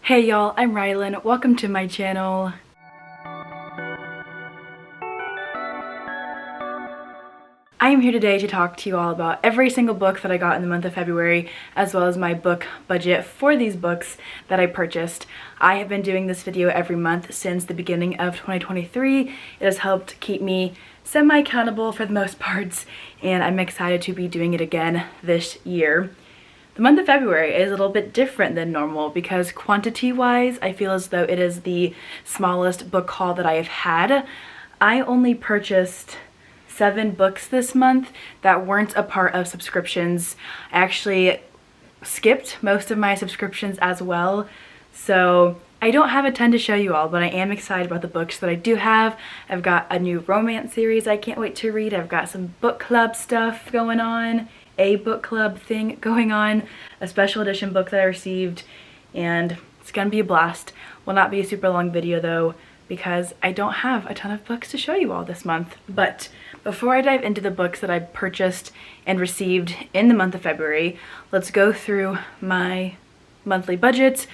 Hey y'all, I'm Rylan. Welcome to my channel. I am here today to talk to you all about every single book that I got in the month of February, as well as my book budget for these books that I purchased. I have been doing this video every month since the beginning of 2023. It has helped keep me semi-accountable for the most parts, and I'm excited to be doing it again this year. The month of February is a little bit different than normal because quantity-wise, I feel as though it is the smallest book haul that I have had. I only purchased 7 books this month that weren't a part of subscriptions. I actually skipped most of my subscriptions as well, so I don't have a ton to show you all, but I am excited about the books that I do have. I've got a new romance series I can't wait to read. I've got some book club stuff going on, a book club thing going on, a special edition book that I received, and it's gonna be a blast. Will not be a super long video though, because I don't have a ton of books to show you all this month. But before I dive into the books that I purchased and received in the month of February, let's go through my monthly budget,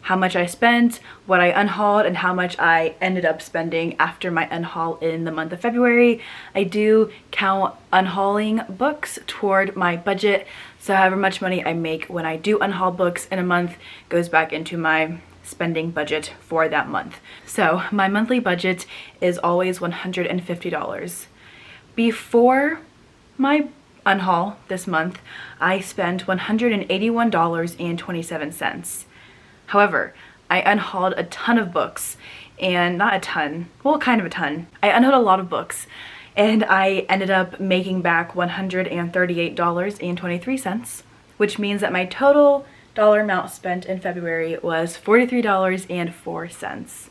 how much I spent, what I unhauled, and how much I ended up spending after my unhaul in the month of February. I do count unhauling books toward my budget, so however much money I make when I do unhaul books in a month goes back into my spending budget for that month. So my monthly budget is always $150. Before my unhaul this month, I spent $181.27. However, I unhauled a ton of books, and not a ton, well, kind of a ton. I unhauled a lot of books, and I ended up making back $138.23, which means that my total dollar amount spent in February was $43.04,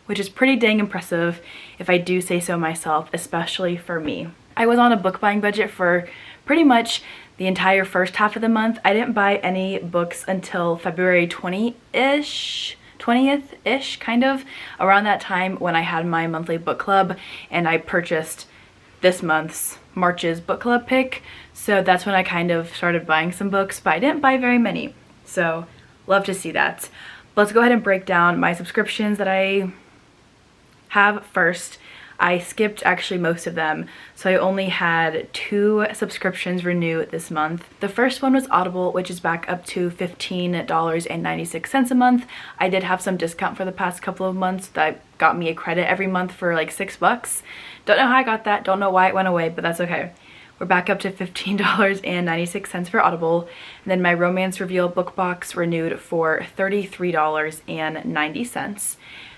which is pretty dang impressive if I do say so myself, especially for me. I was on a book buying budget for pretty much the entire first half of the month. I didn't buy any books until February 20th-ish, kind of, around that time when I had my monthly book club, and I purchased this month's March's book club pick. So that's when I kind of started buying some books, but I didn't buy very many. So love to see that. Let's go ahead and break down my subscriptions that I have first. I skipped actually most of them, so I only had 2 subscriptions renew this month. The first one was Audible, which is back up to $15.96 a month. I did have some discount for the past couple of months that got me a credit every month for like $6. Don't know how I got that, don't know why it went away, but that's okay. We're back up to $15.96 for Audible. And then my Romance Reveal book box renewed for $33.90.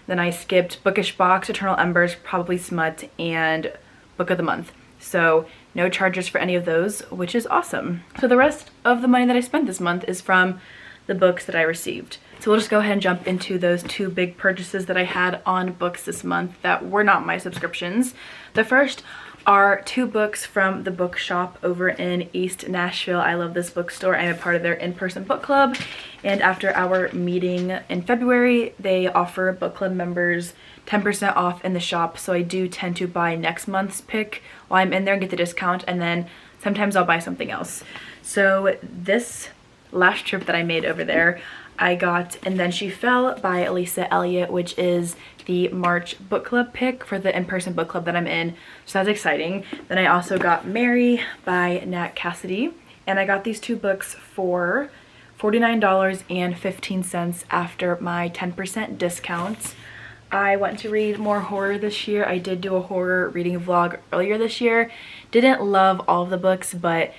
Then I skipped Bookish box, Eternal Embers, Probably Smut, and Book of the Month. So no charges for any of those, which is awesome. So the rest of the money that I spent this month is from the books that I received. So we'll just go ahead and jump into those 2 big purchases that I had on books this month that were not my subscriptions. The first are 2 books from the bookshop over in East Nashville. I love this bookstore. I'm a part of their in-person book club, and after our meeting in February, they offer book club members 10% off in the shop, so I do tend to buy next month's pick while I'm in there and get the discount, and then sometimes I'll buy something else. So this last trip that I made over there, I got And Then She Fell by Elisa Elliott, which is the March book club pick for the in-person book club that I'm in, so that's exciting. Then I also got Mary by Nat Cassidy, and I got these 2 books for $49.15 after my 10% discount. I went to read more horror this year. I did do a horror reading vlog earlier this year. Didn't love all of the books, but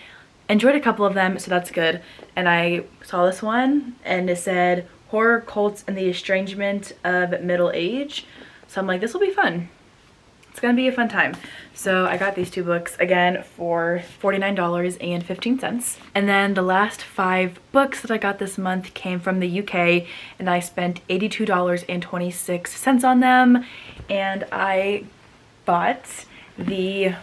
enjoyed a couple of them, so that's good. And I saw this one and it said Horror, Cults, and the Estrangement of Middle Age. So I'm like, this will be fun. It's gonna be a fun time. So I got these 2 books again for $49.15. And then the last 5 books that I got this month came from the UK, and I spent $82.26 on them. And I bought the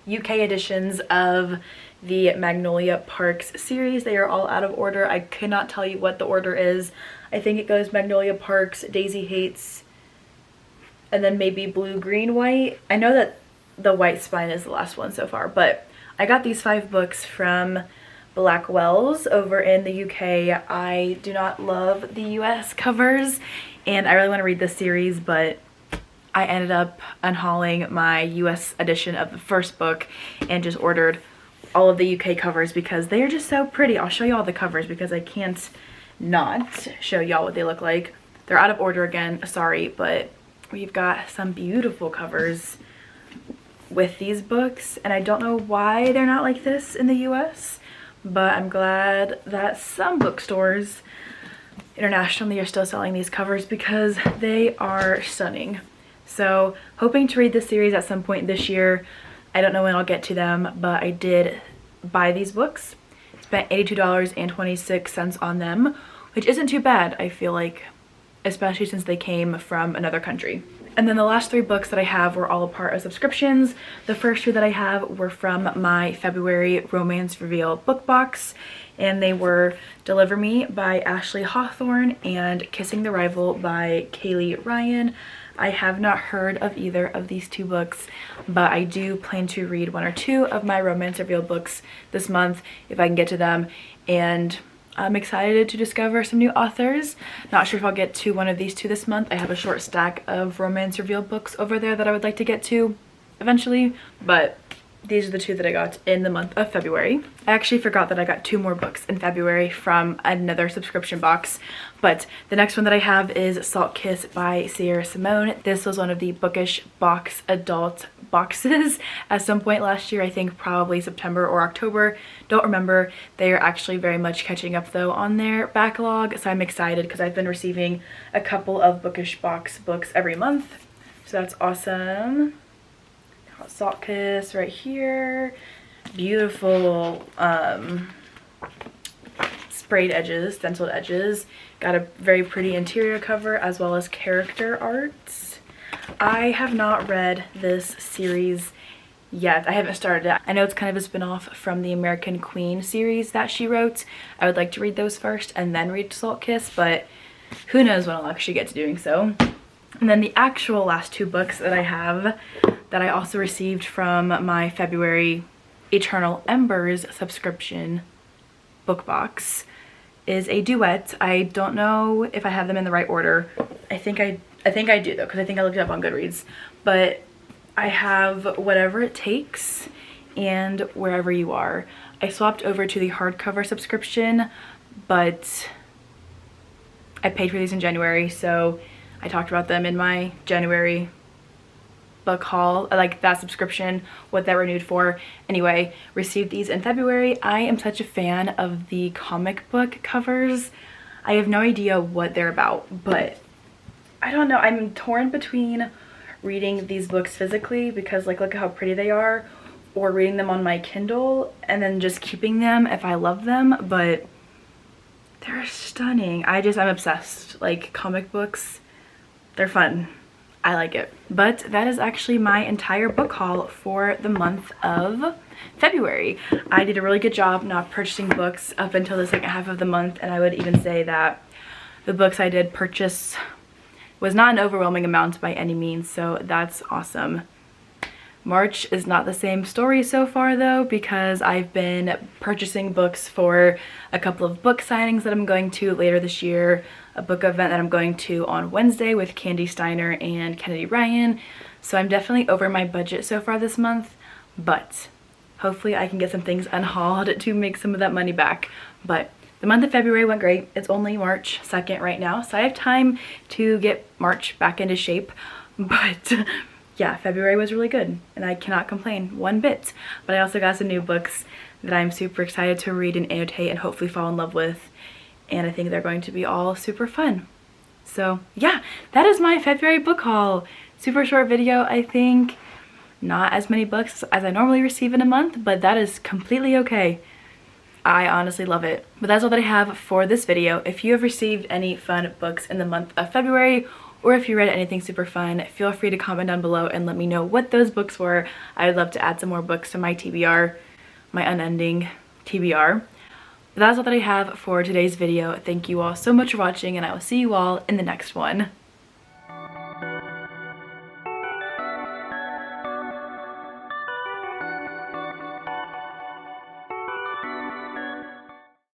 UK editions of the Magnolia Parks series. They are all out of order. I cannot tell you what the order is. I think it goes Magnolia Parks, Daisy Hates, and then maybe Blue, Green, White. I know that the White Spine is the last one so far, but I got these 5 books from Blackwell's over in the UK. I do not love the US covers, and I really want to read this series, but I ended up unhauling my US edition of the first book and just ordered all of the UK covers because they are just so pretty. I'll show you all the covers because I can't not show y'all what they look like. They're out of order again, sorry, but we've got some beautiful covers with these books, and I don't know why they're not like this in the US, but I'm glad that some bookstores internationally are still selling these covers because they are stunning. So hoping to read this series at some point this year. I don't know when I'll get to them, but I did buy these books. Spent $82.26 on them, which isn't too bad, I feel like, especially since they came from another country. And then the last 3 books that I have were all a part of subscriptions. The first 2 that I have were from my February Romance Reveal book box, and they were Deliver Me by Ashley Hawthorne and Kissing the Rival by Kaylee Ryan. I have not heard of either of these 2 books, but I do plan to read 1 or 2 of my Romance Reveal books this month if I can get to them, and I'm excited to discover some new authors. Not sure if I'll get to one of these 2 this month. I have a short stack of Romance Reveal books over there that I would like to get to eventually, but these are the 2 that I got in the month of February. I actually forgot that I got 2 more books in February from another subscription box, but the next one that I have is Salt Kiss by Sierra Simone. This was one of the Bookish box adult boxes at some point last year. I think probably September or October, don't remember. They are actually very much catching up though on their backlog, so I'm excited because I've been receiving a couple of Bookish box books every month, so that's awesome. Salt Kiss right here. Beautiful sprayed edges, stenciled edges. Got a very pretty interior cover as well as character art. I have not read this series yet. I haven't started it. I know it's kind of a spin-off from the American Queen series that she wrote. I would like to read those first and then read Salt Kiss, but who knows when I'll actually get to doing so. And then the actual last 2 books that I have that I also received from my February Eternal Embers subscription book box is a duet. I don't know if I have them in the right order. I think I do though, because I think I looked it up on Goodreads. But I have Whatever It Takes and Wherever You Are. I swapped over to the hardcover subscription, but I paid for these in January, so I talked about them in my January book haul. I like that subscription, what that renewed for. Anyway, received these in February. I am such a fan of the comic book covers. I have no idea what they're about, but I don't know. I'm torn between reading these books physically because like look at how pretty they are, or reading them on my Kindle and then just keeping them if I love them, but they're stunning. I'm obsessed. Like comic books, they're fun. I like it. But that is actually my entire book haul for the month of February. I did a really good job not purchasing books up until the second half of the month, and I would even say that the books I did purchase was not an overwhelming amount by any means, so that's awesome. March is not the same story so far though, because I've been purchasing books for a couple of book signings that I'm going to later this year, a book event that I'm going to on Wednesday with Candy Steiner and Kennedy Ryan. So I'm definitely over my budget so far this month, but hopefully I can get some things unhauled to make some of that money back. But the month of February went great. It's only March 2nd right now, so I have time to get March back into shape, but yeah, February was really good and I cannot complain one bit. But I also got some new books that I'm super excited to read and annotate and hopefully fall in love with, and I think they're going to be all super fun. So yeah, that is my February book haul. Super short video, I think. Not as many books as I normally receive in a month, but that is completely okay. I honestly love it. But that's all that I have for this video. If you have received any fun books in the month of February, or if you read anything super fun, feel free to comment down below and let me know what those books were. I would love to add some more books to my TBR, my unending TBR. But that's all that I have for today's video. Thank you all so much for watching, and I will see you all in the next one.